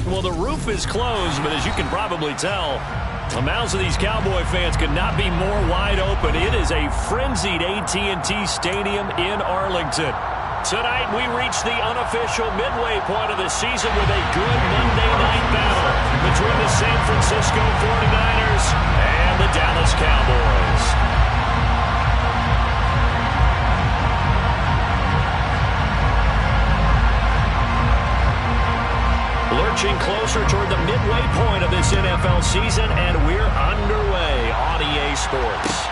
Well, the roof is closed, but as you can probably tell, the mouths of these Cowboy fans could not be more wide open. It is a frenzied AT&T Stadium in Arlington. Tonight, we reach the unofficial midway point of the season with a good Monday night battle between the San Francisco 49ers and the Dallas Cowboys. Lurching closer toward the midway point of this NFL season, and we're underway on EA Sports.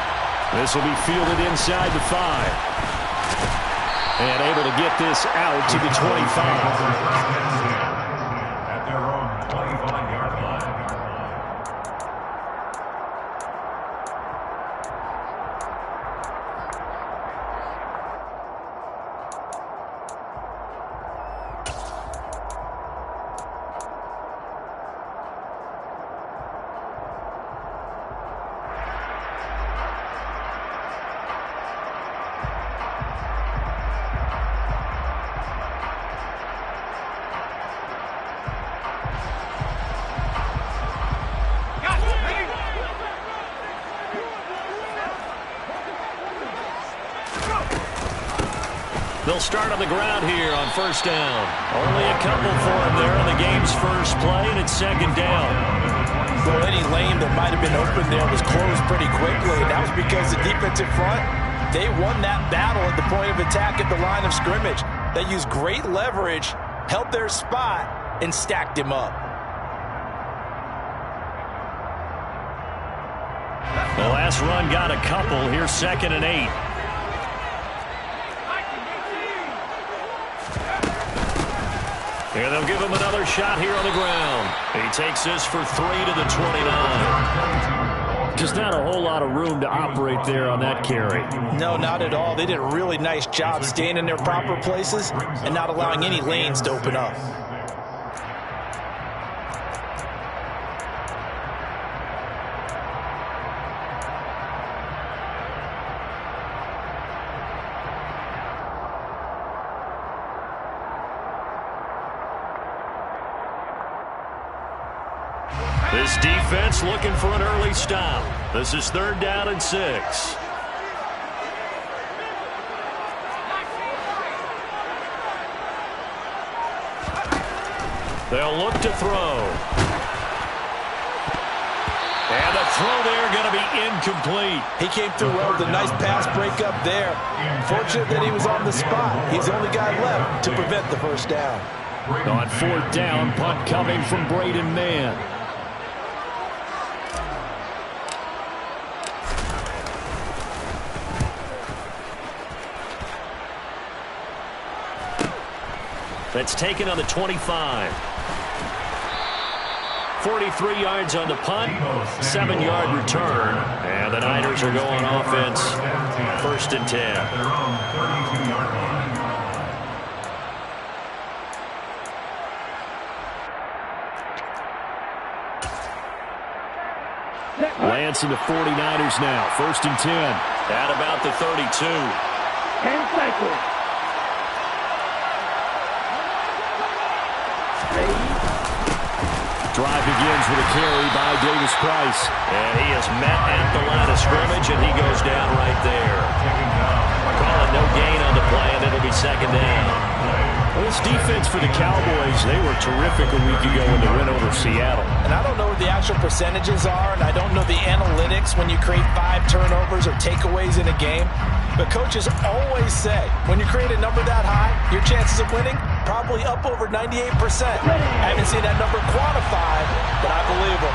This will be fielded inside the 5. And able to get this out to the 25. At their own 25-yard line. They'll start on the ground here on first down. Only a couple for him there on the game's first play, and it's second down. Well, any lane that might have been open there was closed pretty quickly. That was because the defensive front, they won that battle at the point of attack at the line of scrimmage. They used great leverage, held their spot, and stacked him up. The last run got a couple. Here's 2nd and 8. Here they'll give him another shot here on the ground. He takes this for 3 to the 29. Just not a whole lot of room to operate there on that carry. No, not at all. They did a really nice job staying in their proper places and not allowing any lanes to open up. This defense looking for an early stop. This is 3rd down and 6. They'll look to throw. And the throw there going to be incomplete. He came through well with a nice pass breakup there. Fortunate that he was on the spot. He's the only guy left to prevent the first down. On 4th down, punt coming from Braden Mann. That's taken on the 25. 43 yards on the punt, 7-yard return, and the Niners are going offense, 1st and 10. Lance and the 49ers now, 1st and 10. At about the 32. 10 seconds. Drive begins with a carry by Davis Price. And he is met at the line of scrimmage, and he goes down right there. Call it no gain on the play, and it'll be 2nd down. Well, this defense for the Cowboys, they were terrific a week ago in the win over Seattle. And I don't know what the actual percentages are, and I don't know the analytics when you create 5 turnovers or takeaways in a game. But coaches always say, when you create a number that high, your chances of winning probably up over 98%. I haven't seen that number quantified, but I believe them.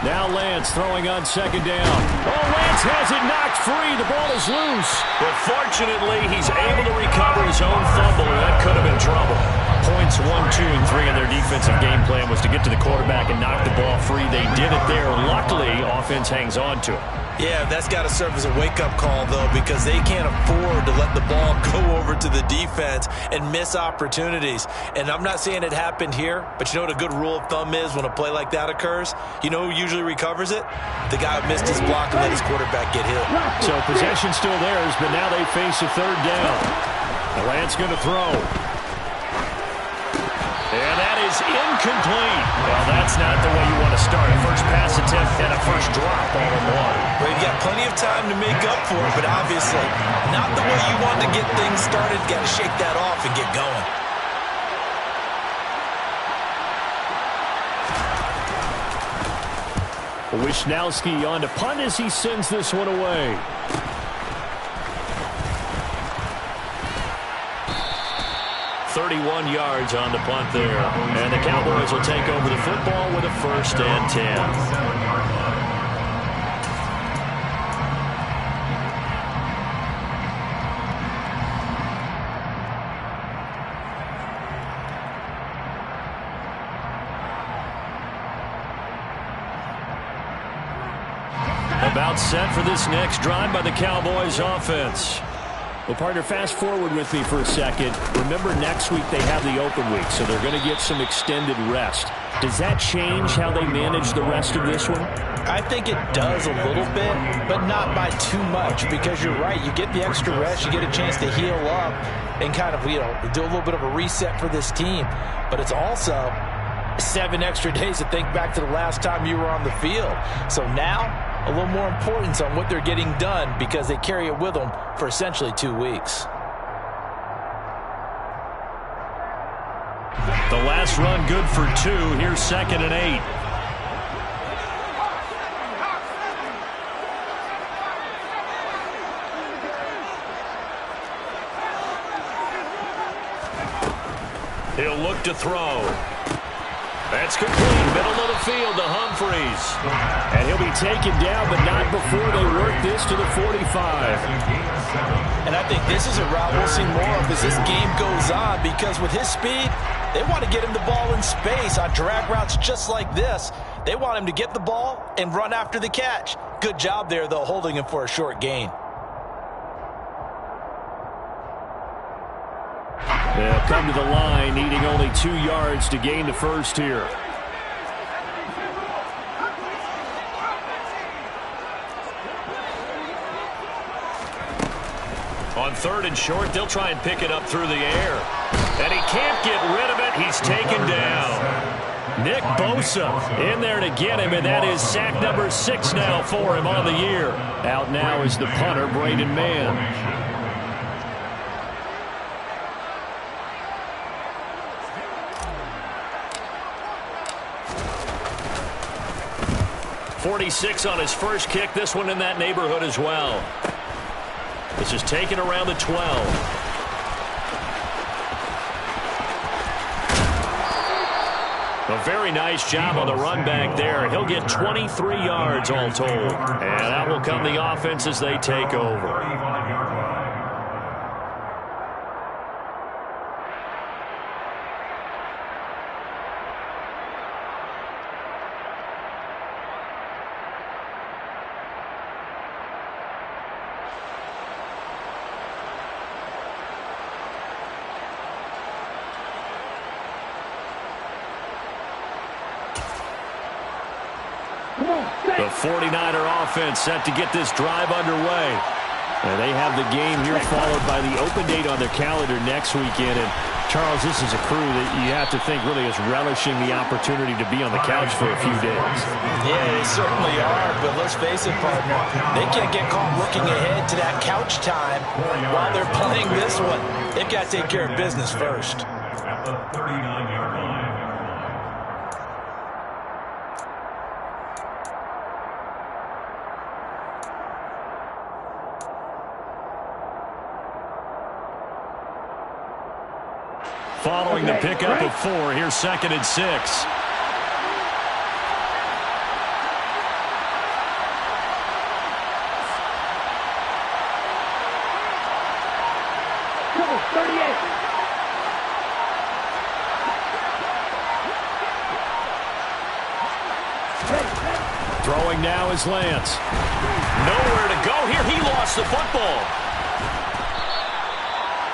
Now Lance throwing on 2nd down. Oh, Lance defense has it knocked free. The ball is loose. But fortunately, he's able to recover his own fumble, and that could have been trouble. Points 1, 2, and 3 in their defensive game plan was to get to the quarterback and knock the ball free. They did it there. Luckily, offense hangs on to it. Yeah, that's got to serve as a wake-up call, though, because they can't afford to let the ball go over to the defense and miss opportunities. And I'm not saying it happened here, but you know what a good rule of thumb is when a play like that occurs? You know who usually recovers it? The guy who missed his block and let his quarterback get hit. So possession's still theirs, but now they face a third down. Durant's going to throw. And that is incomplete. Well, that's not the way you want to start. A first pass attempt and a first drop all in one. Well, you've got plenty of time to make up for it, but obviously not the way you want to get things started. Got to shake that off and get going. Wisnowski on to punt as he sends this one away. .31 yards on the punt there. And the Cowboys will take over the football with a 1st and 10. About set for this next drive by the Cowboys offense. Well, partner, fast forward with me for a second. Remember, next week they have the open week, so they're going to get some extended rest. Does that change how they manage the rest of this one? I think it does a little bit, but not by too much, because you're right. You get the extra rest. You get a chance to heal up and kind of, do a little bit of a reset for this team. But it's also 7 extra days to think back to the last time you were on the field. So now, a little more importance on what they're getting done because they carry it with them for essentially 2 weeks. The last run good for 2. Here's 2nd and 8. He'll look to throw. That's complete. Middle of the field to Humphreys. And he'll be taken down, but not before they work this to the 45. And I think this is a route we'll see more of as this game goes on, because with his speed, they want to get him the ball in space on drag routes just like this. They want him to get the ball and run after the catch. Good job there, though, holding him for a short gain. They'll come to the line, needing only 2 yards to gain the first here. On 3rd and short, they'll try and pick it up through the air. And he can't get rid of it. He's taken down. Nick Bosa in there to get him, and that is sack number 6 now for him on the year. Out now is the punter, Braden Mann. 46 on his first kick. This one in that neighborhood as well. This is taken around the 12. A very nice job on the run back there. He'll get 23 yards all told. And that will come the offense as they take over. The 49er offense set to get this drive underway. And they have the game here followed by the open date on their calendar next weekend. And Charles, this is a crew that you have to think really is relishing the opportunity to be on the couch for a few days. Yeah, they certainly are. But let's face it, partner, they can't get caught looking ahead to that couch time while they're playing this one. They've got to take care of business first. At the 39-yard line. Following the pickup of 4, here's 2nd and 6. 38. Throwing now is Lance. Nowhere to go here. He lost the football.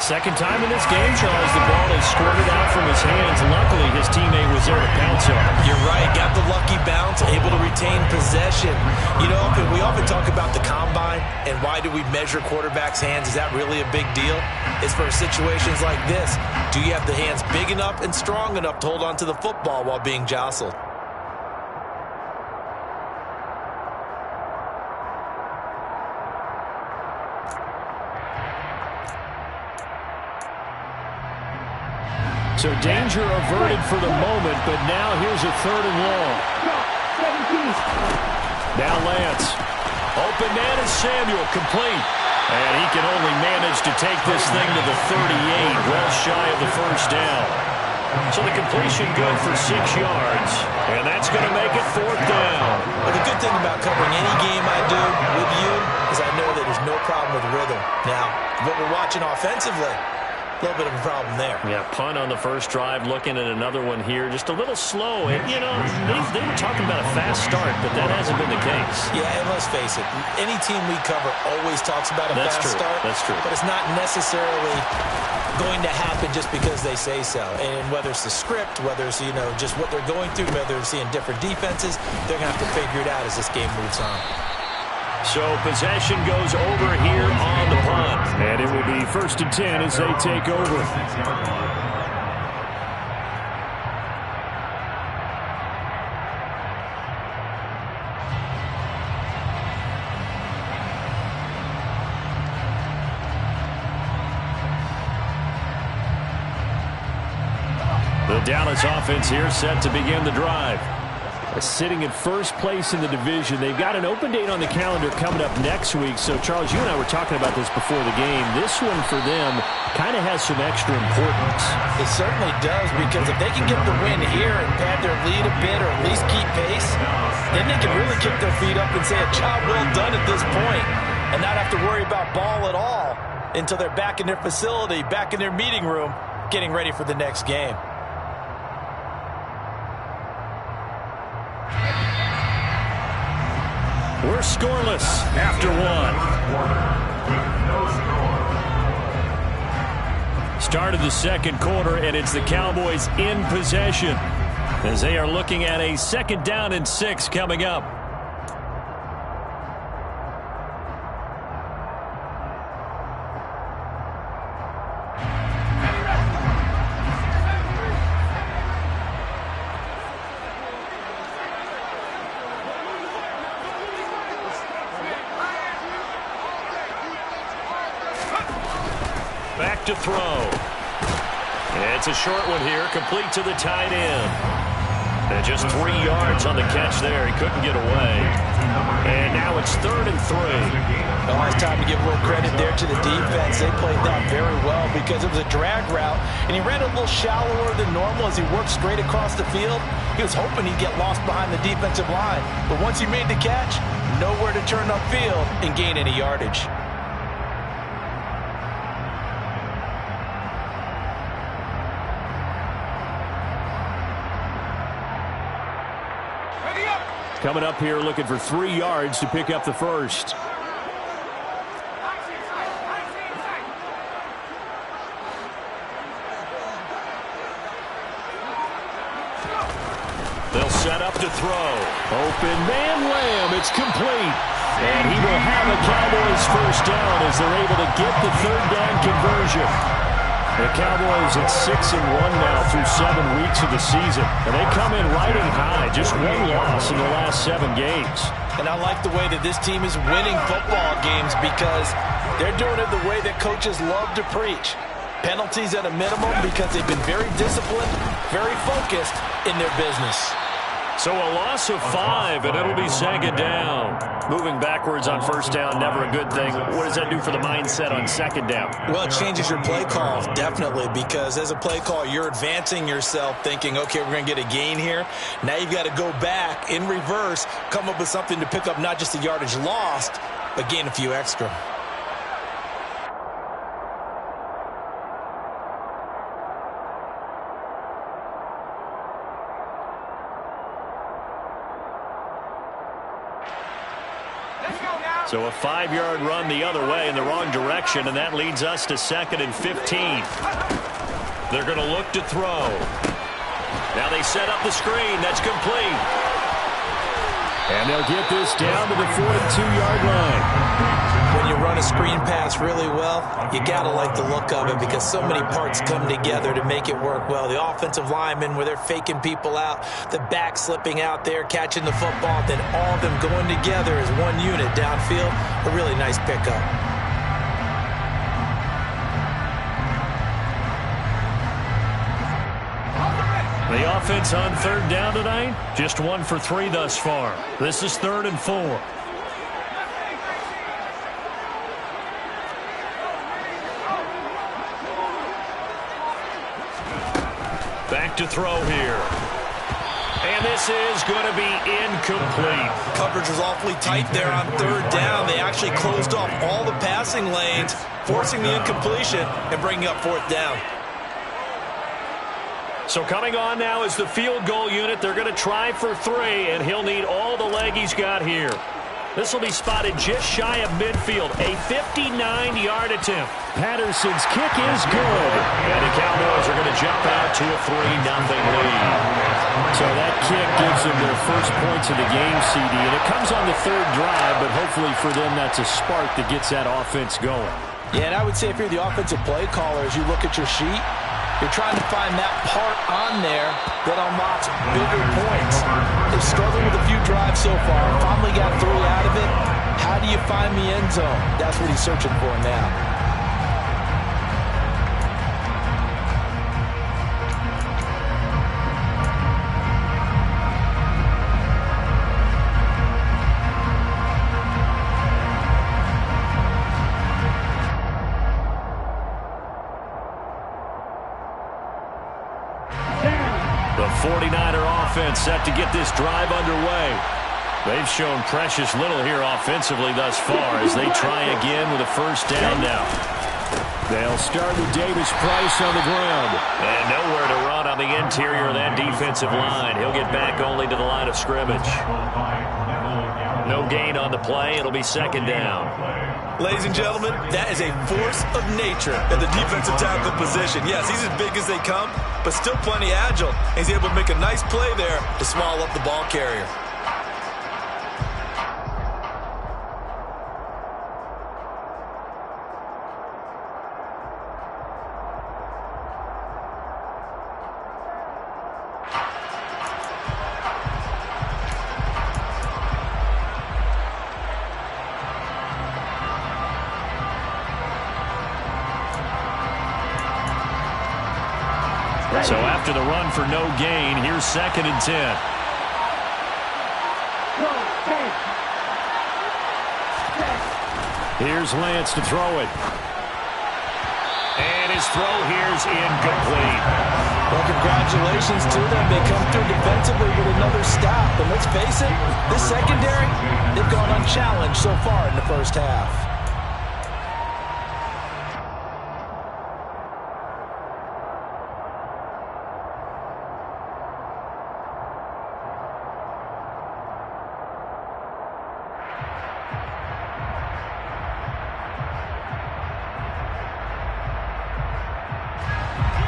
Second time in this game, Charles, the ball is squirted out from his hands. Luckily, his teammate was there to pounce on it. You're right. Got the lucky bounce, able to retain possession. You know, we often talk about the combine and why do we measure quarterbacks' hands. Is that really a big deal? It's for situations like this. Do you have the hands big enough and strong enough to hold on to the football while being jostled? So danger averted for the moment, but now here's a 3rd and long. Now Lance. Open man is Samuel, complete. And he can only manage to take this thing to the 38, well shy of the first down. So the completion good for 6 yards, and that's going to make it 4th down. Well, the good thing about covering any game I do with you is I know that there's no problem with rhythm. Now, what we're watching offensively, a little bit of a problem there. Yeah, punt on the first drive, looking at another one here. Just a little slow. And, you know, they were talking about a fast start, but that hasn't been the case. Yeah, and let's face it, any team we cover always talks about a fast start. That's true. But it's not necessarily going to happen just because they say so. And whether it's the script, whether it's, you know, just what they're going through, whether they're seeing different defenses, they're going to have to figure it out as this game moves on. So possession goes over here on the punt. And it will be 1st and 10 as they take over. The Dallas offense here set to begin the drive. Sitting in first place in the division. They've got an open date on the calendar coming up next week. So, Charles, you and I were talking about this before the game. This one for them kind of has some extra importance. It certainly does, because if they can get the win here and pad their lead a bit or at least keep pace, then they can really kick their feet up and say a job well done at this point and not have to worry about ball at all until they're back in their facility, back in their meeting room, getting ready for the next game. We're scoreless after one. Start of the second quarter, and it's the Cowboys in possession as they are looking at a 2nd down and 6 coming up. Back to throw. It's a short one here, complete to the tight end. And just 3 yards on the catch there. He couldn't get away. And now it's 3rd and 3. Well, it's time to give a little credit there to the defense. They played that very well because it was a drag route, and he ran a little shallower than normal as he worked straight across the field. He was hoping he'd get lost behind the defensive line. But once he made the catch, nowhere to turn upfield and gain any yardage. Coming up here looking for 3 yards to pick up the first. They'll set up to throw. Open man Lamb. It's complete. And he will have a Cowboys first down as they're able to get the 3rd down conversion. The Cowboys at 6-1 now through 7 weeks of the season. And they come in riding high. Just 1 loss in the last 7 games. And I like the way that this team is winning football games because they're doing it the way that coaches love to preach. Penalties at a minimum because they've been very disciplined, very focused in their business. So a loss of 5, and it'll be 2nd down. Moving backwards on first down, never a good thing. What does that do for the mindset on 2nd down? Well, it changes your play call, definitely, because as a play call, you're advancing yourself thinking, okay, we're going to get a gain here. Now you've got to go back in reverse, come up with something to pick up not just the yardage lost, but gain a few extra. So a 5-yard run the other way in the wrong direction, and that leads us to 2nd and 15. They're going to look to throw. Now they set up the screen. That's complete. And they'll get this down to the 42-yard line. When you run a screen pass really well, you got to like the look of it because so many parts come together to make it work well. The offensive linemen, where they're faking people out, the back slipping out there, catching the football, then all of them going together as one unit downfield. A really nice pickup. The offense on 3rd down tonight, just 1 for 3 thus far. This is 3rd and 4. Back to throw here. And this is going to be incomplete. Coverage was awfully tight there on 3rd down. They actually closed off all the passing lanes, forcing the incompletion and bringing up 4th down. So coming on now is the field goal unit. They're going to try for 3, and he'll need all the leg he's got here. This will be spotted just shy of midfield. A 59-yard attempt. Patterson's kick is good. And the Cowboys are going to jump out to a 3-0 lead. So that kick gives them their first points of the game, CD. And it comes on the 3rd drive, but hopefully for them that's a spark that gets that offense going. Yeah, and I would say if you're the offensive play caller, as you look at your sheet, you're trying to find that part on there that unlocks bigger points. They've struggled with a few drives so far. Finally got 3 out of it. How do you find the end zone? That's what he's searching for now. The 49er offense set to get this drive underway. They've shown precious little here offensively thus far as they try again with a 1st down now. They'll start with Davis Price on the ground. And nowhere to run on the interior of that defensive line. He'll get back only to the line of scrimmage. No gain on the play. It'll be 2nd down. Ladies and gentlemen, that is a force of nature at the defensive tackle position. Yes, he's as big as they come, but still plenty agile. He's able to make a nice play there to swallow up the ball carrier. So after the run for no gain, here's 2nd and 10. Here's Lance to throw it. And his throw here's incomplete. Well, congratulations to them. They come through defensively with another stop. And let's face it, this secondary, they've gone unchallenged so far in the 1st half.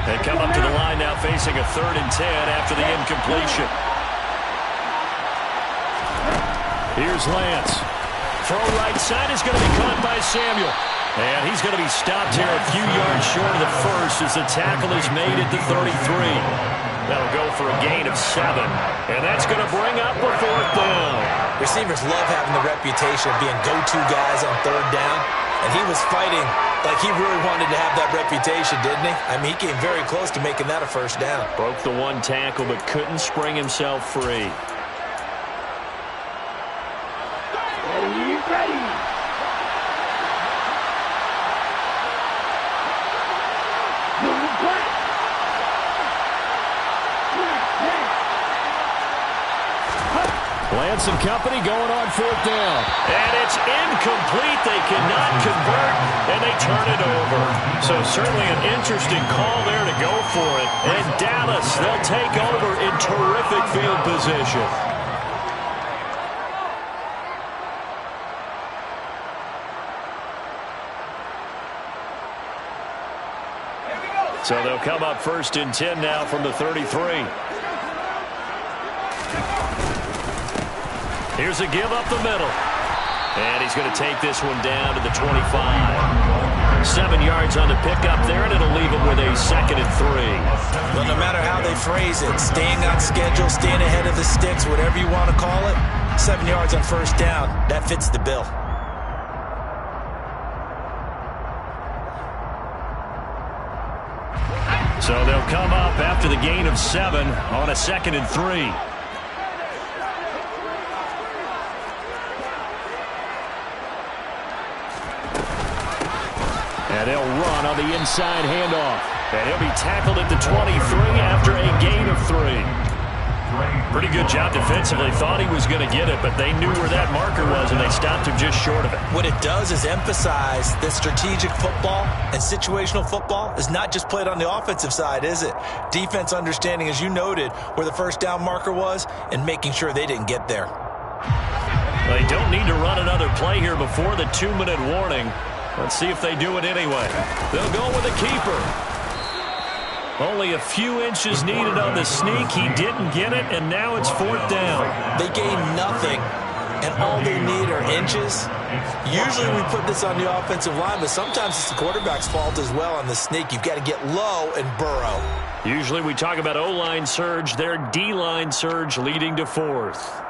They come up to the line now facing a 3rd and 10 after the incompletion. Here's Lance. Throw right side is going to be caught by Samuel. And he's going to be stopped here a few yards short of the 1st as the tackle is made at the 33. That'll go for a gain of 7. And that's going to bring up a 4th down. Receivers love having the reputation of being go-to guys on 3rd down. And he was fighting like he really wanted to have that reputation, didn't he? I mean, he came very close to making that a 1st down. Broke the 1 tackle, but couldn't spring himself free. Ready. Lance and company going on 4th down. And it's incomplete. They cannot convert, and they turn it over. So certainly an interesting call there to go for it. And Dallas, they'll take over in terrific field position. So they'll come up 1st and 10 now from the 33. Here's a give up the middle. And he's going to take this one down to the 25. 7 yards on the pickup there, and it'll leave him with a 2nd and 3. Well, no matter how they phrase it, staying on schedule, staying ahead of the sticks, whatever you want to call it, 7 yards on 1st down, that fits the bill. So they'll come up after the gain of 7 on a 2nd and 3. And they'll run on the inside handoff. And he'll be tackled at the 23 after a gain of 3. Pretty good job defensively. Thought he was going to get it, but they knew where that marker was, and they stopped him just short of it. What it does is emphasize that strategic football and situational football is not just played on the offensive side, is it? Defense understanding, as you noted, where the 1st down marker was and making sure they didn't get there. They don't need to run another play here before the 2-minute warning. Let's see if they do it anyway. They'll go with a keeper. Only a few inches needed on the sneak. He didn't get it, and now it's 4th down. They gain nothing, and all they need are inches. Usually we put this on the offensive line, but sometimes it's the quarterback's fault as well on the sneak. You've got to get low and burrow. Usually we talk about O-line surge. Their D-line surge leading to 4th.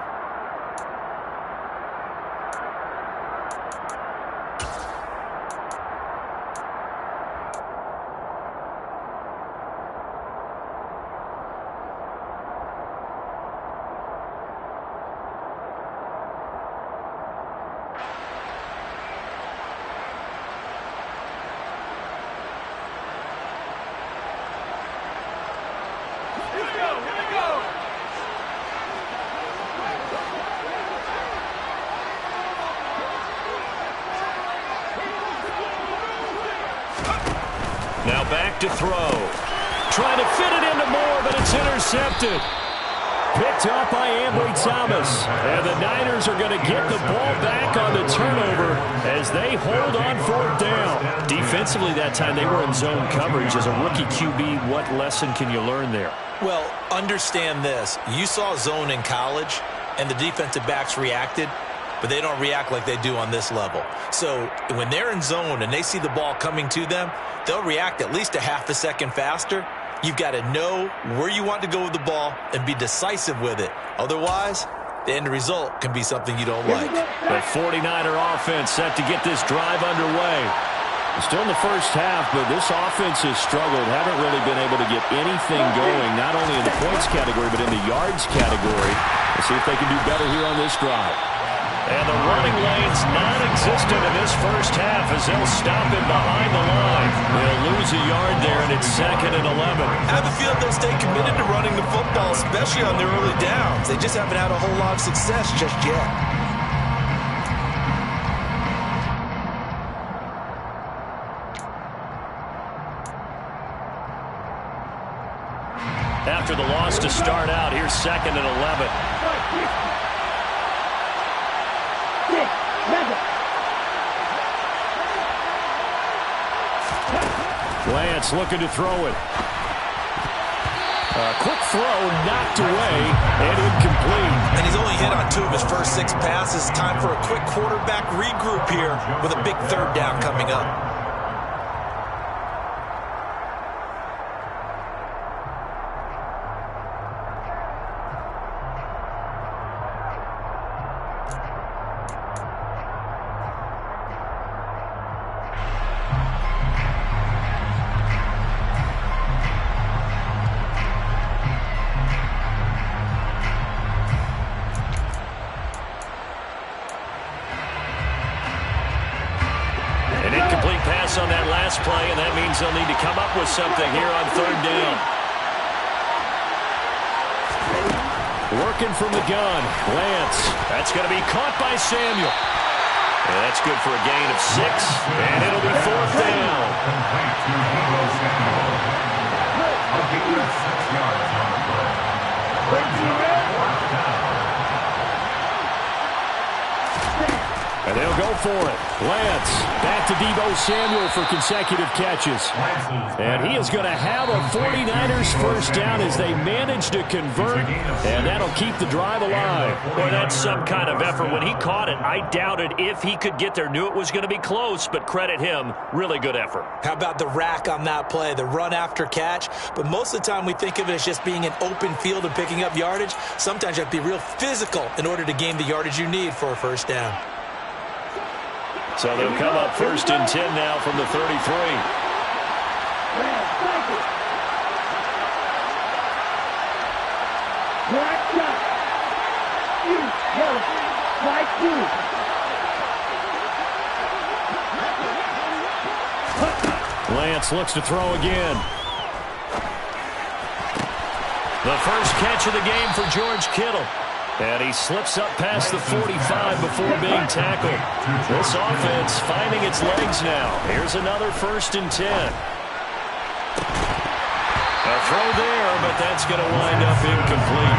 Now back to throw. Trying to fit it into Moore, but it's intercepted. Picked up by M22. And the Niners are going to get the ball back on the turnover as they hold on 4th down. Defensively that time, they were in zone coverage. As a rookie QB, what lesson can you learn there? Well, understand this. You saw zone in college, and the defensive backs reacted, but they don't react like they do on this level. So when they're in zone and they see the ball coming to them, they'll react at least a half a second faster. You've got to know where you want to go with the ball and be decisive with it. Otherwise, the end result can be something you don't like. The 49er offense set to get this drive underway. Still in the 1st half, but this offense has struggled. Haven't really been able to get anything going, not only in the points category, but in the yards category. Let's see if they can do better here on this drive. And the running lane's non-existent in this 1st half as they'll stop it behind the line. They'll lose a yard there, and it's 2nd and 11. I have a feeling they'll stay committed to running the football, especially on their early downs. They just haven't had a whole lot of success just yet. After the loss to start out, here's 2nd and 11. Lance looking to throw it. A quick throw knocked away and incomplete. And he's only hit on 2 of his first 6 passes. Time for a quick quarterback regroup here with a big 3rd down coming up. On that last play, and that means they'll need to come up with something here on 3rd down. Working from the gun, Lance. That's going to be caught by Samuel. And that's good for a gain of 6, and it'll be 4th down. And they'll go for it. Lance back to Deebo Samuel for consecutive catches. And he is going to have a 49ers first down as they manage to convert, and that'll keep the drive alive. Boy, that's some kind of effort. When he caught it, I doubted if he could get there. Knew it was going to be close, but credit him. Really good effort. How about the rack on that play, the run after catch? But most of the time we think of it as just being an open field and picking up yardage. Sometimes you have to be real physical in order to gain the yardage you need for a first down. So they'll come up first and 10 now from the 33. Lance looks to throw again. The first catch of the game for George Kittle. And he slips up past the 45 before being tackled. This offense finding its legs now. Here's another first and 10. A throw there, but that's going to wind up incomplete.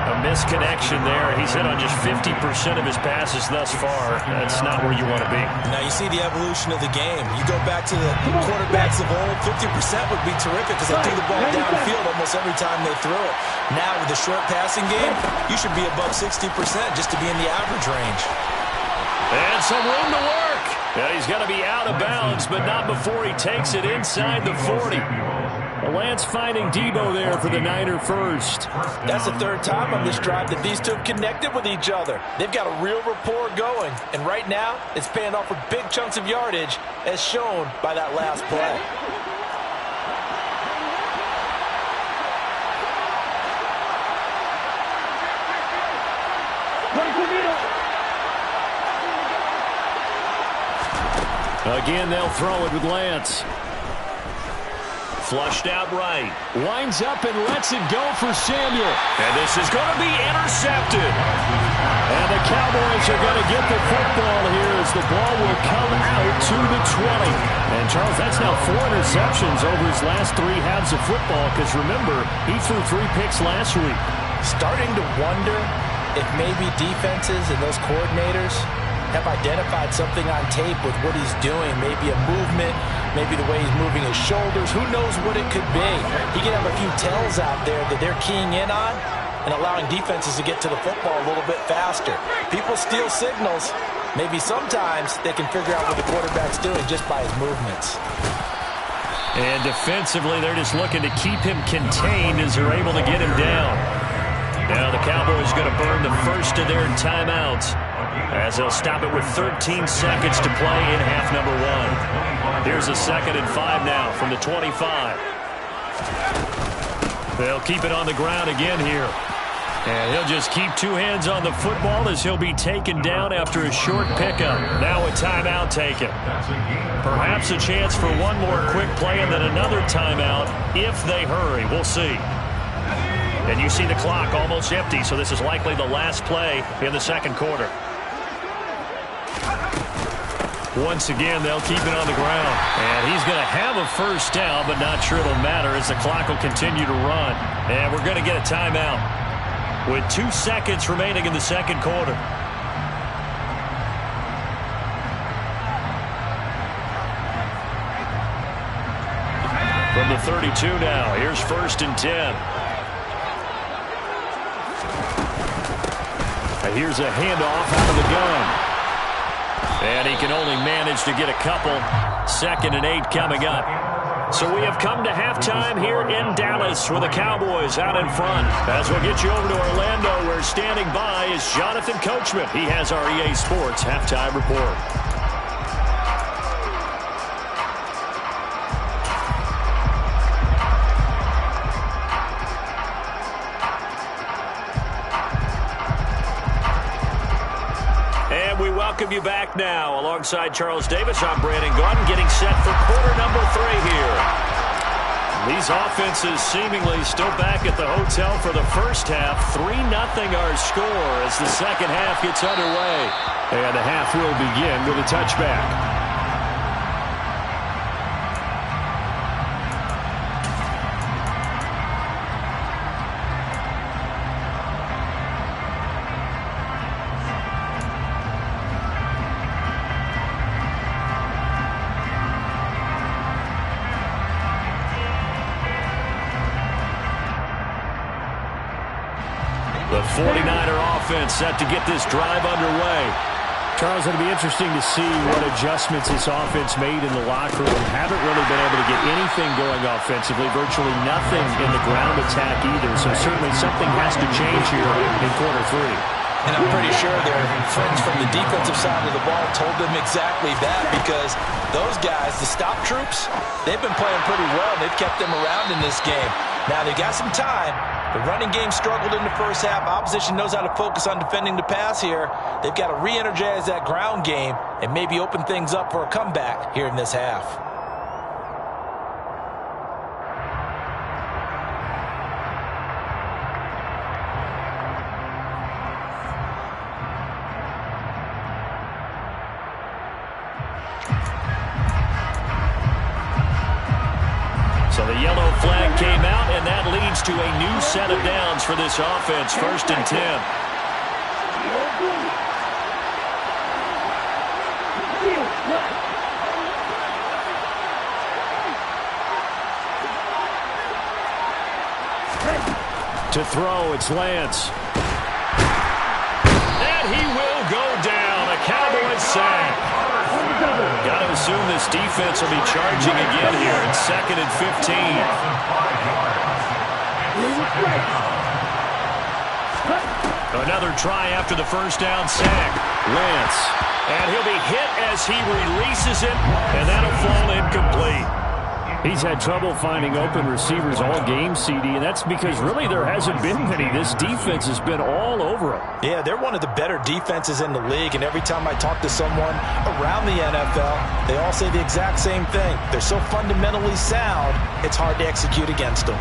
A misconnection there. He's hit on just 50% of his passes thus far. That's not where you want to be. Now you see the evolution of the game. You go back to the quarterbacks of old, 50% would be terrific because they threw the ball downfield almost every time they threw it. Now with the short passing game, you should be above 60% just to be in the average range. And some room to work. And he's going to be out of bounds, but not before he takes it inside the 40. Lance finding Deebo there for the Niner first. That's the third time on this drive that these two have connected with each other. They've got a real rapport going. And right now, it's paying off with big chunks of yardage, as shown by that last play. Again, they'll throw it with Lance. Flushed out right. Winds up and lets it go for Samuel. And this is going to be intercepted. And the Cowboys are going to get the football here as the ball will come out to the 20. And, Charles, that's now 4 interceptions over his last 3 halves of football because, remember, he threw 3 picks last week. Starting to wonder if maybe defenses and those coordinators have identified something on tape with what he's doing, maybe a movement, maybe the way he's moving his shoulders. Who knows what it could be? He could have a few tells out there that they're keying in on and allowing defenses to get to the football a little bit faster. People steal signals. Maybe sometimes they can figure out what the quarterback's doing just by his movements. And defensively, they're just looking to keep him contained as they're able to get him down. Now the Cowboys going to burn the first of their timeouts as they'll stop it with 13 seconds to play in half number 1. Here's a 2nd and 5 now from the 25. They'll keep it on the ground again here. And he'll just keep 2 hands on the football as he'll be taken down after a short pickup. Now a timeout taken. Perhaps a chance for one more quick play and then another timeout if they hurry. We'll see. And you see the clock almost empty, so this is likely the last play in the second quarter. Once again, they'll keep it on the ground. And he's going to have a first down, but not sure it'll matter as the clock will continue to run. And we're going to get a timeout with 2 seconds remaining in the second quarter. From the 32 now, here's 1st and 10. Here's a handoff out of the gun. And he can only manage to get a couple. 2nd and 8 coming up. So we have come to halftime here in Dallas with the Cowboys out in front. As we'll get you over to Orlando, where standing by is Jonathan Coachman. He has our EA Sports halftime report. Welcome you back now. Alongside Charles Davis, I'm Brandon Gaudin, getting set for quarter number 3 here. These offenses seemingly still back at the hotel for the first half. 3-0 our score as the second half gets underway. And the half will begin with a touchback. 49er offense set to get this drive underway. Charles, it'll be interesting to see what adjustments this offense made in the locker room. Haven't really been able to get anything going offensively, virtually nothing in the ground attack either. So certainly something has to change here in quarter three. And I'm pretty sure their friends from the defensive side of the ball told them exactly that, because those guys, the stop troops, they've been playing pretty well. They've kept them around in this game. Now, they got some time. The running game struggled in the first half. Opposition knows how to focus on defending the pass here. They've got to re-energize that ground game and maybe open things up for a comeback here in this half. So the yellow flag came out, and that leads to a new set of downs for this offense. 1st and 10. To throw, it's Lance. And he will go down. A Cowboys sack. Got to assume this defense will be charging again here. It's 2nd and 15. Another try after the first down sack. Lance. And he'll be hit as he releases it, and that'll fall incomplete. He's had trouble finding open receivers all game, CD, and that's because really there hasn't been many. This defense has been all over him. Yeah, they're one of the better defenses in the league, and every time I talk to someone around the NFL, they all say the exact same thing. They're so fundamentally sound, it's hard to execute against them.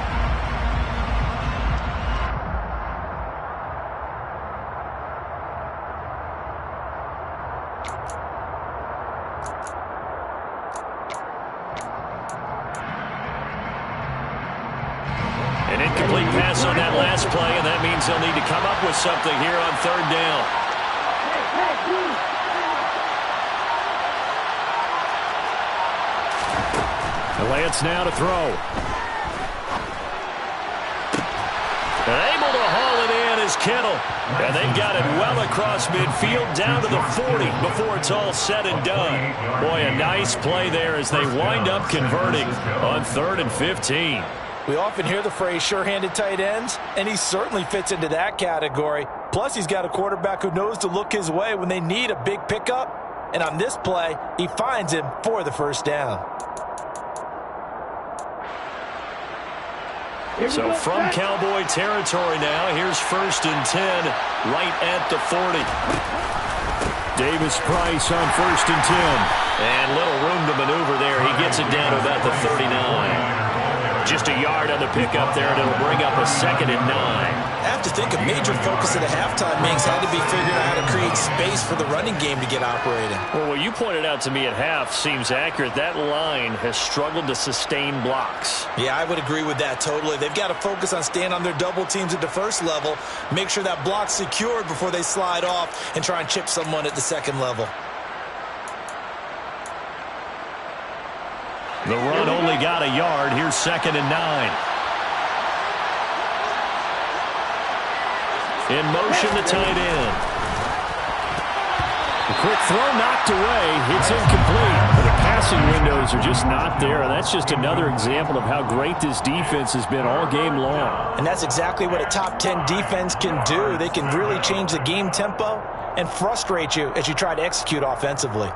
An incomplete pass on that last play, and that means they'll need to come up with something here on 3rd down. Lance now to throw. And able to haul it in is Kittle. And they've got it well across midfield down to the 40 before it's all said and done. Boy, a nice play there as they wind up converting on 3rd and 15. We often hear the phrase sure-handed tight ends, and he certainly fits into that category. Plus, he's got a quarterback who knows to look his way when they need a big pickup. And on this play, he finds him for the first down. So from Cowboy territory now, here's 1st and 10 right at the 40. Davis Price on 1st and 10. And little room to maneuver there. He gets it down to about the 39. Just a yard on the pickup there, and it'll bring up a 2nd and 9. I have to think a major focus at a halftime makes had to be figuring out how to create space for the running game to get operating. Well, what you pointed out to me at half seems accurate. That line has struggled to sustain blocks. Yeah, I would agree with that totally. They've got to focus on staying on their double teams at the first level, make sure that block's secured before they slide off and try and chip someone at the second level. The run only got a yard. Here's 2nd and 9. In motion, the tight end. A quick throw knocked away. It's incomplete. The passing windows are just not there. And that's just another example of how great this defense has been all game long. And that's exactly what a top 10 defense can do. They can really change the game tempo and frustrate you as you try to execute offensively.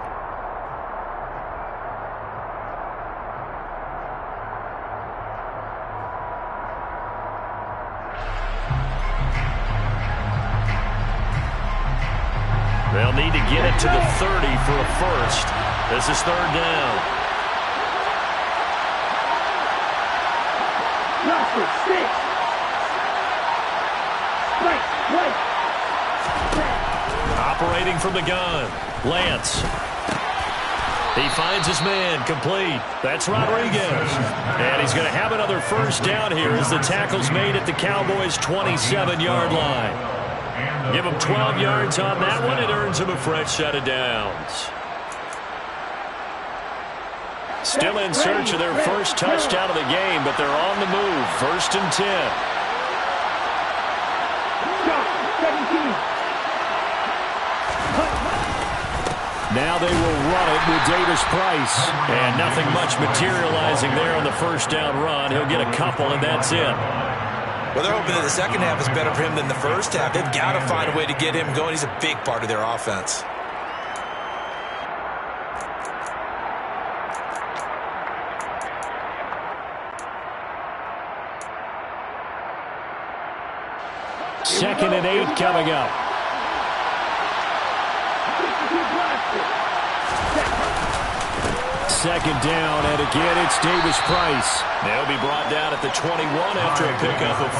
They'll need to get it to the 30 for a first. This is 3rd down. Number 6. Right. Operating from the gun. Lance. He finds his man, complete. That's Rodriguez. And he's going to have another first down here as the tackle's made at the Cowboys' 27-yard line. Give him 12 yards on that one. It earns him a fresh set of downs. Still in search of their first touchdown of the game, but they're on the move. 1st and 10. 17. Now they will run it with Davis Price. And nothing much materializing there on the first down run. He'll get a couple, and that's it. Well, they're hoping that the second half is better for him than the first half. They've got to find a way to get him going. He's a big part of their offense. Second and 8 coming up. Second down, and again it's Davis Price. They'll be brought down at the 21 after a pickup of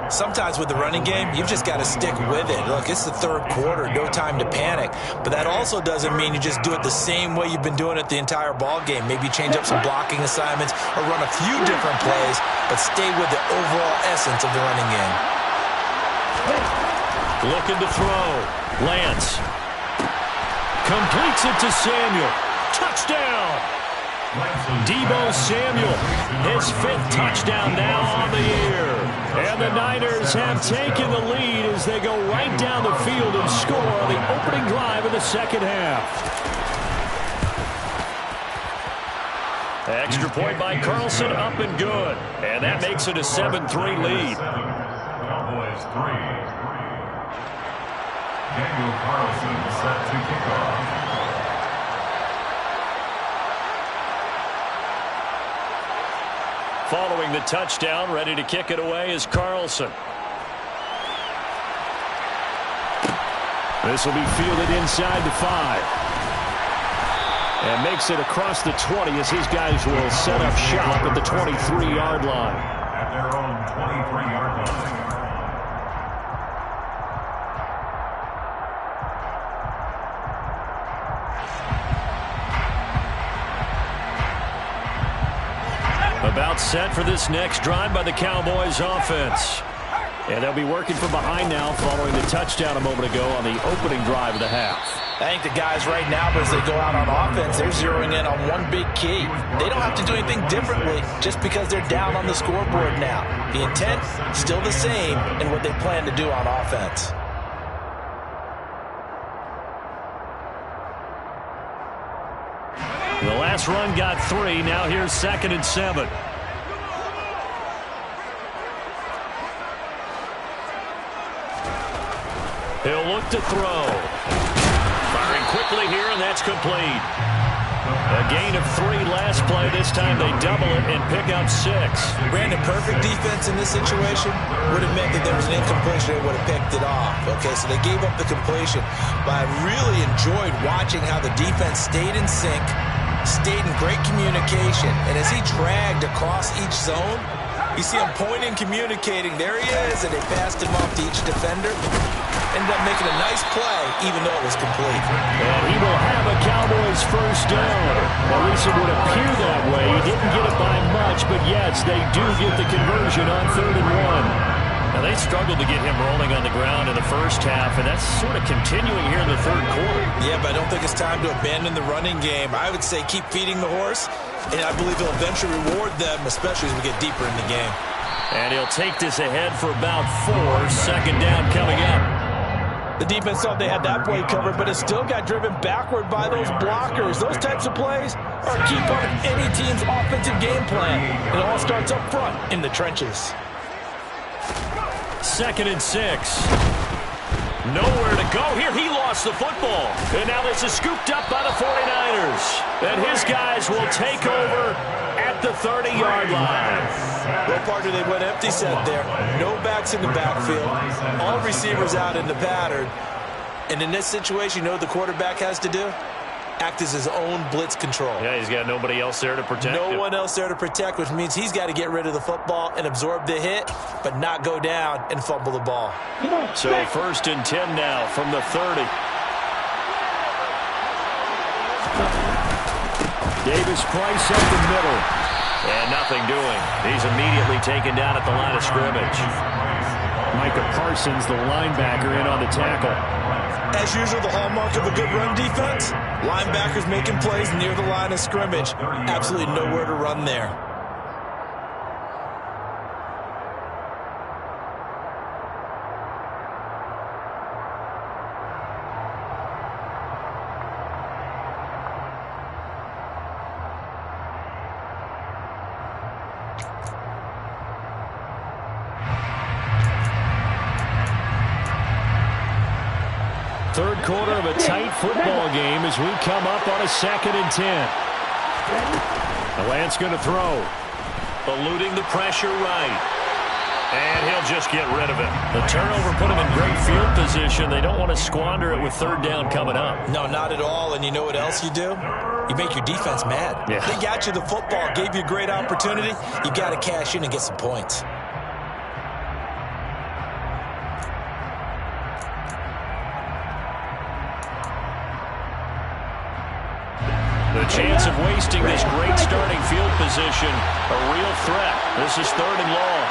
4. Sometimes with the running game, you've just got to stick with it. Look, it's the third quarter, no time to panic. But that also doesn't mean you just do it the same way you've been doing it the entire ball game. Maybe change up some blocking assignments or run a few different plays, but stay with the overall essence of the running game. Looking to throw. Lance completes it to Samuel. Touchdown! Deebo Samuel, his 5th touchdown now on the year. And the Niners have taken the lead as they go right down the field and score on the opening drive of the second half. Extra point by Carlson, up and good. And that makes it a 7-3 lead. Cowboys 3. Daniel Carlson set to kick off. Following the touchdown, ready to kick it away is Carlson. This will be fielded inside the 5. And makes it across the 20 as his guys will set up shop at the 23-yard line. At their own 23-yard line. About set for this next drive by the Cowboys offense. And they'll be working from behind now following the touchdown a moment ago on the opening drive of the half. I think the guys right now, as they go out on offense, they're zeroing in on one big key. They don't have to do anything differently just because they're down on the scoreboard now. The intent, still the same in what they plan to do on offense. The last run got 3. Now here's 2nd and 7. He'll look to throw. Firing quickly here, and that's complete. A gain of 3 last play. This time they double it and pick up 6. Brandon, perfect defense in this situation would have meant that there was an incompletion. They would have picked it off. Okay, so they gave up the completion. But I really enjoyed watching how the defense stayed in sync, stayed in great communication, and as he dragged across each zone, you see him pointing, communicating. There he is, and they passed him off to each defender. Ended up making a nice play, even though it was complete. And he will have a Cowboys first down. At least it would appear that way. He didn't get it by much, but yes, they do get the conversion on 3rd and 1. Now, they struggled to get him rolling on the ground in the first half, and that's sort of continuing here in the third quarter. Yeah, but I don't think it's time to abandon the running game. I would say keep feeding the horse, and I believe he'll eventually reward them, especially as we get deeper in the game. And he'll take this ahead for about 4. 2nd down coming up. The defense thought they had that play covered, but it still got driven backward by those blockers. Those types of plays are a key part of any team's offensive game plan. It all starts up front in the trenches. 2nd and 6. Nowhere to go here. He lost the football. And now this is scooped up by the 49ers. And his guys will take over at the 30-yard line. Well, partner, they went empty set there. No backs in the backfield. All receivers out in the pattern. And in this situation, you know what the quarterback has to do? Act as his own blitz control. Yeah, he's got nobody else there to protect him. No one else there to protect, which means he's got to get rid of the football and absorb the hit, but not go down and fumble the ball. So 1st and 10 now from the 30. Davis Price up the middle. And nothing doing. He's immediately taken down at the line of scrimmage. Micah Parsons, the linebacker, in on the tackle. As usual, the hallmark of a good run defense, linebackers making plays near the line of scrimmage. Absolutely nowhere to run there. Third quarter of a tight football game as we come up on a 2nd and 10. Lance going to throw. Eluding the pressure right. And he'll just get rid of it. The turnover put him in great field position. They don't want to squander it with 3rd down coming up. No, not at all. And you know what else you do? You make your defense mad. Yeah. They got you the football, gave you a great opportunity. You got to cash in and get some points. The chance of wasting this great starting field position, a real threat. This is 3rd and long.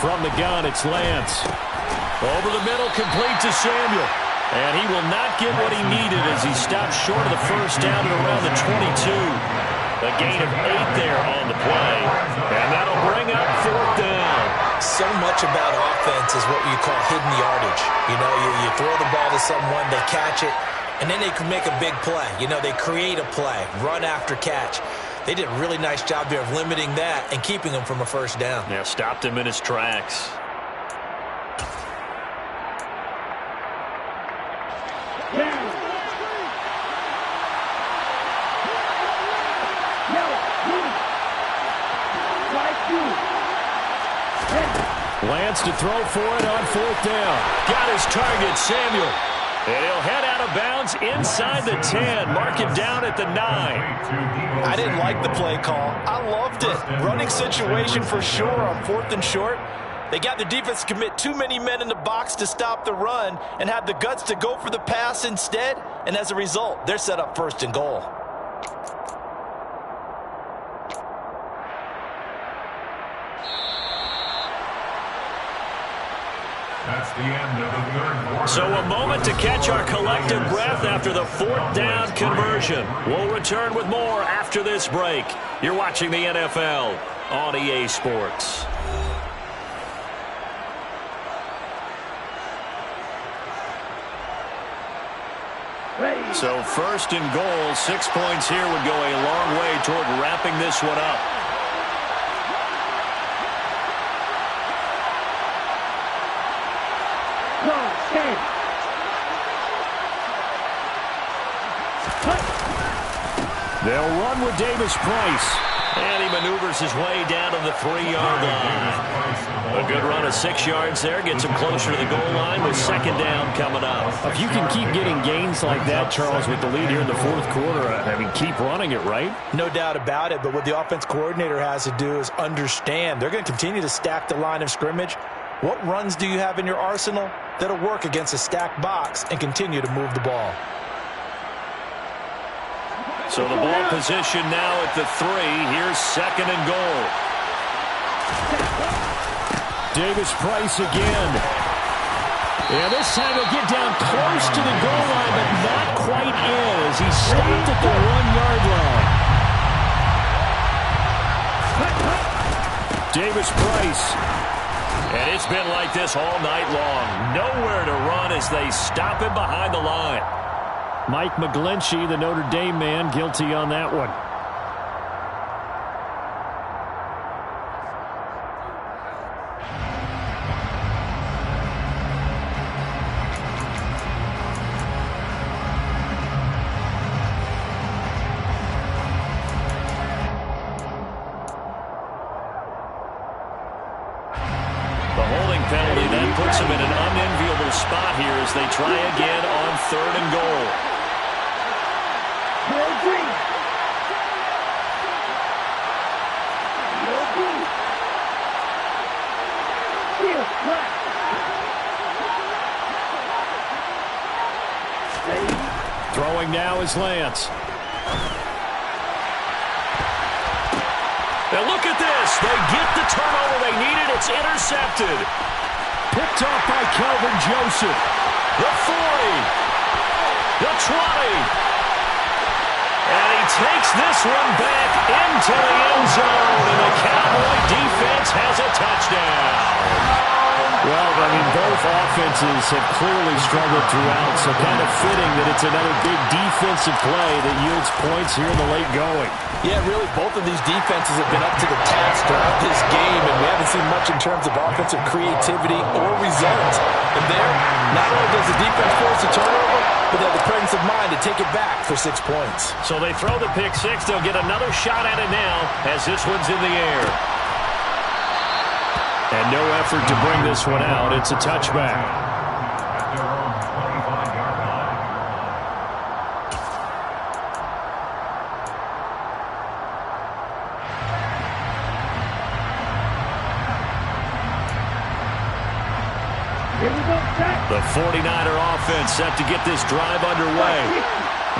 From the gun, it's Lance. Over the middle, complete to Samuel. And he will not get what he needed as he stops short of the 1st down at around the 22. A gain of 8 there on the play. And that'll bring up 4th down. So much about offense is what you call hidden yardage. You know, you throw the ball to someone, they catch it, and then they can make a big play. You know, they create a play, run after catch. They did a really nice job there of limiting that and keeping him from a 1st down. Yeah, stopped him in his tracks. Lance to throw for it on 4th down. Got his target, Samuel. And he'll head out of bounds inside the 10. Mark it down at the 9. I didn't like the play call. I loved it. Running situation for sure on 4th and short. They got the defense to commit too many men in the box to stop the run and had the guts to go for the pass instead. And as a result, they're set up 1st and goal. That's the end of the 3rd quarter. So a moment to catch our collective breath after the 4th down conversion. We'll return with more after this break. You're watching the NFL on EA Sports. So 1st and goal, 6 points here would go a long way toward wrapping this one up. They'll run with Davis Price. And he maneuvers his way down to the 3-yard line. A good run of 6 yards there. Gets him closer to the goal line with 2nd down coming up. If you can keep getting gains like that, Charles, with the lead here in the 4th quarter, I mean, keep running it, right? No doubt about it, but what the offense coordinator has to do is understand they're going to continue to stack the line of scrimmage. What runs do you have in your arsenal that'll work against a stacked box and continue to move the ball? So the ball position now at the 3. Here's 2nd and goal. Davis Price again. Yeah, this time he'll get down close to the goal line, but not quite in as he stopped at the 1-yard line. Davis Price. And it's been like this all night long. Nowhere to run as they stop him behind the line. Mike McGlinchey, the Notre Dame man, guilty on that one. The holding penalty then puts him in an unenviable spot here as they try again on 3rd and goal. Throwing now is Lance. Now look at this. They get the turnover they needed. It's intercepted. Picked off by Kelvin Joseph. The 40. The 20. And he takes this one back into the end zone. And the Cowboy defense has a touchdown. Well, I mean, both offenses have clearly struggled throughout, so kind of fitting that it's another big defensive play that yields points here in the late going. Yeah, really, both of these defenses have been up to the task throughout this game, and we haven't seen much in terms of offensive creativity or results. And there, not only does the defense force a turnover, but they have the presence of mind to take it back for 6 points. So they throw the pick six. They'll get another shot at it now as this one's in the air. And no effort to bring this one out. It's a touchback. At their own 25-yard line. Here we go, Jack. The 49er offense set to get this drive underway.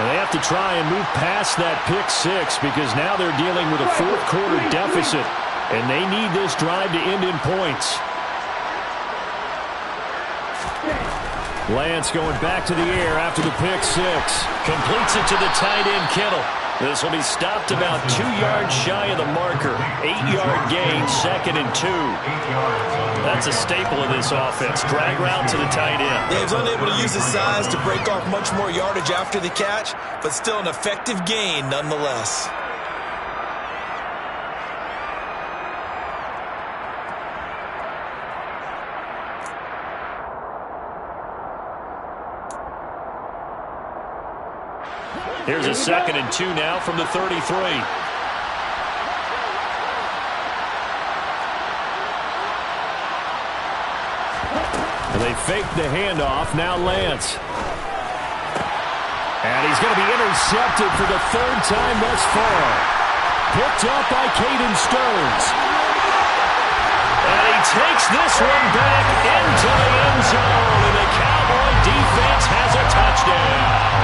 And they have to try and move past that pick six because now they're dealing with a fourth quarter deficit. And they need this drive to end in points. Lance going back to the air after the pick six. Completes it to the tight end, Kittle. This will be stopped about 2 yards shy of the marker. 8-yard gain, 2nd and 2. 8 yards. That's a staple of this offense. Drag route to the tight end. Yeah, he's unable to use his size to break off much more yardage after the catch, but still an effective gain nonetheless. Here's a 2nd and 2 now from the 33. And they fake the handoff. Now Lance. And he's going to be intercepted for the 3rd time thus far. Picked up by Caden Stones. And he takes this one back into the end zone. And the Cowboy defense has a touchdown.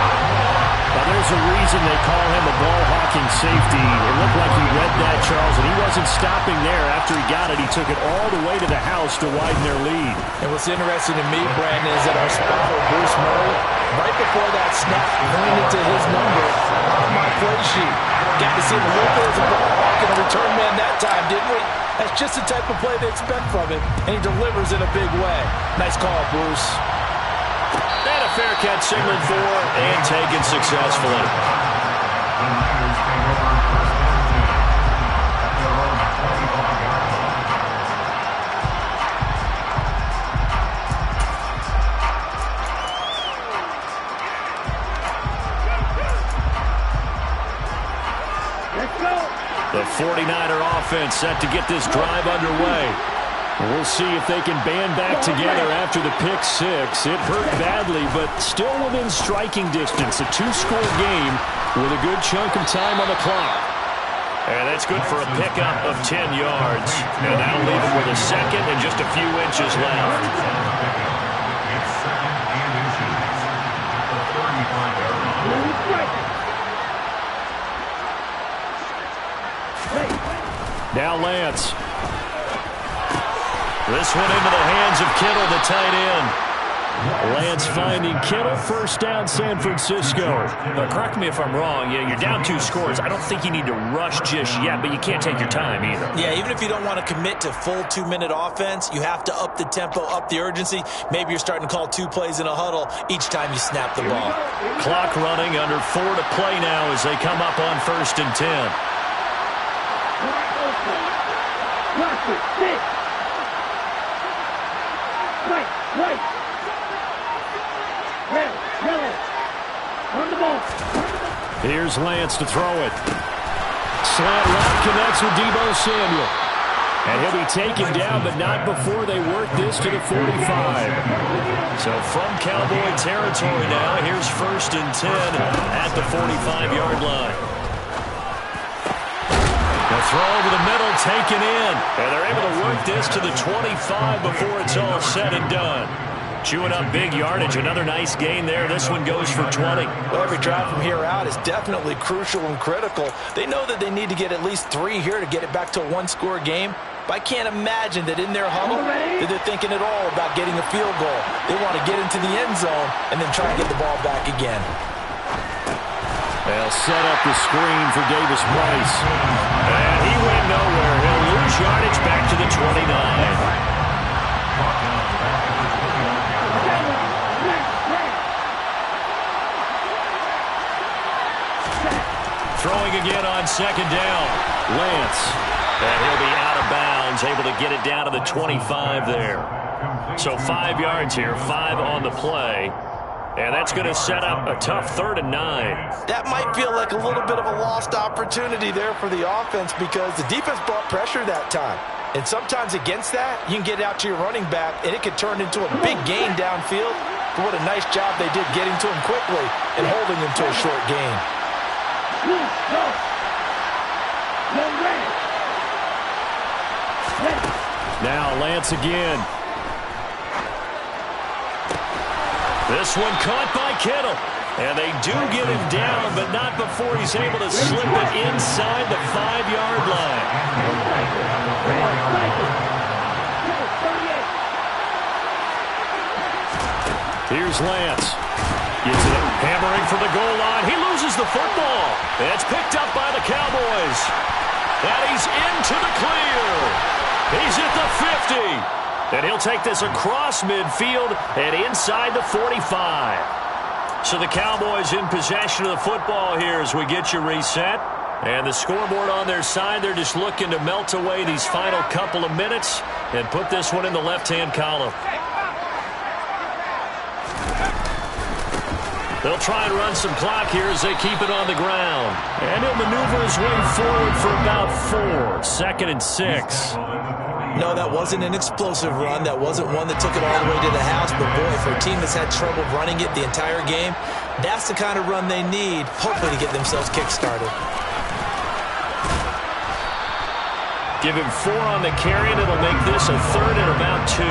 Well, there's a reason they call him a ball-hawking safety. It looked like he read that, Charles, and he wasn't stopping there. After he got it, he took it all the way to the house to widen their lead. And what's interesting to me, Brandon, is that our spotter, Bruce Murray, right before that snap, pointed to his number on my play sheet. Got to see him a little bit as a ball hawk and a return man that time, didn't we? That's just the type of play they expect from him, and he delivers in a big way. Nice call, Bruce. And a fair catch signaled for and taken successfully. The Niners take over 1st and 10 at their own 25-yard line. Let's go. The 49er offense set to get this drive underway. We'll see if they can band back together after the pick six. It hurt badly, but still within striking distance. A 2-score game with a good chunk of time on the clock. And that's good for a pickup of 10 yards. And that'll leave him with a 2nd and just a few inches left. It's 2nd and inches at the 35-yard line. Now Lance. This one into the hands of Kittle, the tight end. Lance finding Kittle, 1st down San Francisco. But correct me if I'm wrong. Yeah, you're down 2 scores. I don't think you need to rush just yet, but you can't take your time either. Yeah, even if you don't want to commit to full 2-minute offense, you have to up the tempo, up the urgency. Maybe you're starting to call 2 plays in a huddle each time you snap the ball. Clock running, under 4 to play now as they come up on 1st and 10. Watch it. Stick. Right. Red. Yellow. On the ball. Here's Lance to throw it. Slant route connects with Deebo Samuel. And he'll be taken down, but not before they work this to the 45. So from Cowboy territory now, here's 1st and 10 at the 45-yard line. The throw over the middle taken in. And they're able to work this to the 25 before it's all said and done. Chewing up big yardage. Another nice gain there. This one goes for 20. Well, every drive from here out is definitely crucial and critical. They know that they need to get at least 3 here to get it back to a 1-score game. But I can't imagine that in their huddle that they're thinking at all about getting a field goal. They want to get into the end zone and then try to get the ball back again. They'll set up the screen for Davis Price. And he went nowhere. He'll lose yardage back to the 29. again on second down. Lance. And he'll be out of bounds, able to get it down to the 25 there. So 5 yards here, 5 on the play. And that's going to set up a tough 3rd and 9. That might feel like a little bit of a lost opportunity there for the offense because the defense brought pressure that time. And sometimes against that, you can get out to your running back, and it could turn into a big gain downfield. But what a nice job they did getting to him quickly and holding him to a short gain. Now Lance again. This one caught by Kittle. And they do get him down, but not before he's able to slip it inside the 5-yard line. Here's Lance. Gets it hammering from the goal line. He loses the football. And it's picked up by the Cowboys. And he's into the clear. He's at the 50. And he'll take this across midfield and inside the 45. So the Cowboys in possession of the football here as we get you reset. And the scoreboard on their side, they're just looking to melt away these final couple of minutes and put this one in the left-hand column. They'll try and run some clock here as they keep it on the ground. And he'll maneuver his way forward for about 4. 2nd and 6. No, that wasn't an explosive run. That wasn't one that took it all the way to the house. But, boy, for a team that's had trouble running it the entire game, that's the kind of run they need, hopefully, to get themselves kick-started. Give him 4 on the carry, and it'll make this a 3rd and about 2.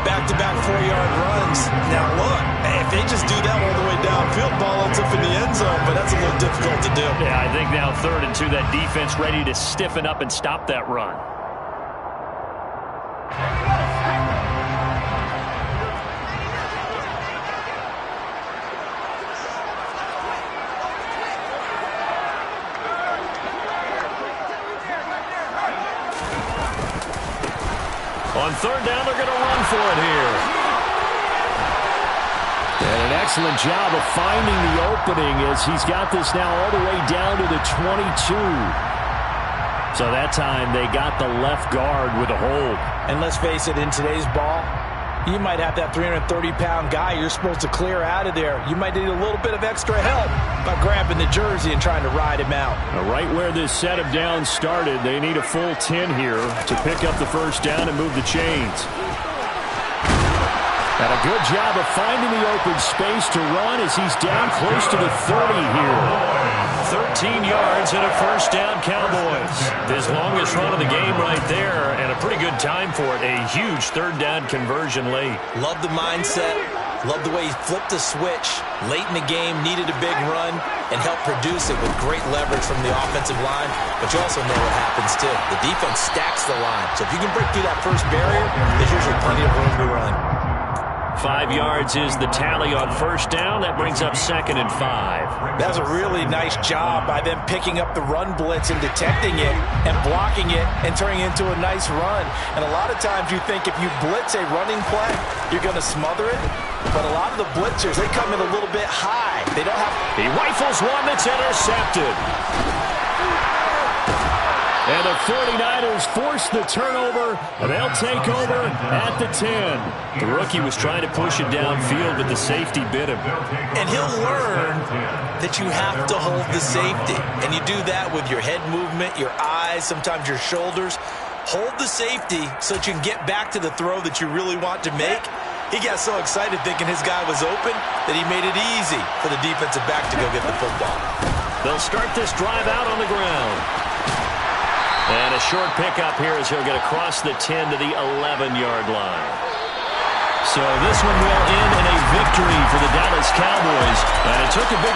Back-to-back 4-yard runs. Now, look, if they just do that all the way downfield, ball ends up in the end zone, but that's a little difficult to do. Yeah, I think now 3rd and 2, that defense ready to stiffen up and stop that run. On 3rd down, they're going to run for it here. And an excellent job of finding the opening as he's got this now all the way down to the 22. So that time they got the left guard with a hold. And let's face it, in today's ball, you might have that 330-pound guy you're supposed to clear out of there. You might need a little bit of extra help by grabbing the jersey and trying to ride him out. Now, right where this set of downs started, they need a full 10 here to pick up the 1st down and move the chains. And a good job of finding the open space to run as he's down close to the 30 here. 13 yards and a 1st down, Cowboys. His longest run of the game right there, and a pretty good time for it. A huge 3rd down conversion late. Love the mindset. Love the way he flipped the switch. Late in the game, needed a big run, and helped produce it with great leverage from the offensive line. But you also know what happens, too. The defense stacks the line. So if you can break through that first barrier, there's usually plenty of room to run. 5 yards is the tally on 1st down. That brings up 2nd and 5. That's a really nice job by them picking up the run blitz and detecting it and blocking it and turning it into a nice run. And a lot of times you think if you blitz a running play, you're going to smother it. But a lot of the blitzers, they come in a little bit high. They don't have... He rifles one that's intercepted. And the 49ers force the turnover, and they'll take over at the 10. The rookie was trying to push it downfield, but the safety bit him. And he'll learn that you have to hold the safety. And you do that with your head movement, your eyes, sometimes your shoulders. Hold the safety so that you can get back to the throw that you really want to make. He got so excited thinking his guy was open that he made it easy for the defensive back to go get the football. They'll start this drive out on the ground. And a short pickup here as he'll get across the 10 to the 11-yard line. So this one will end in a victory for the Dallas Cowboys. And it took a big...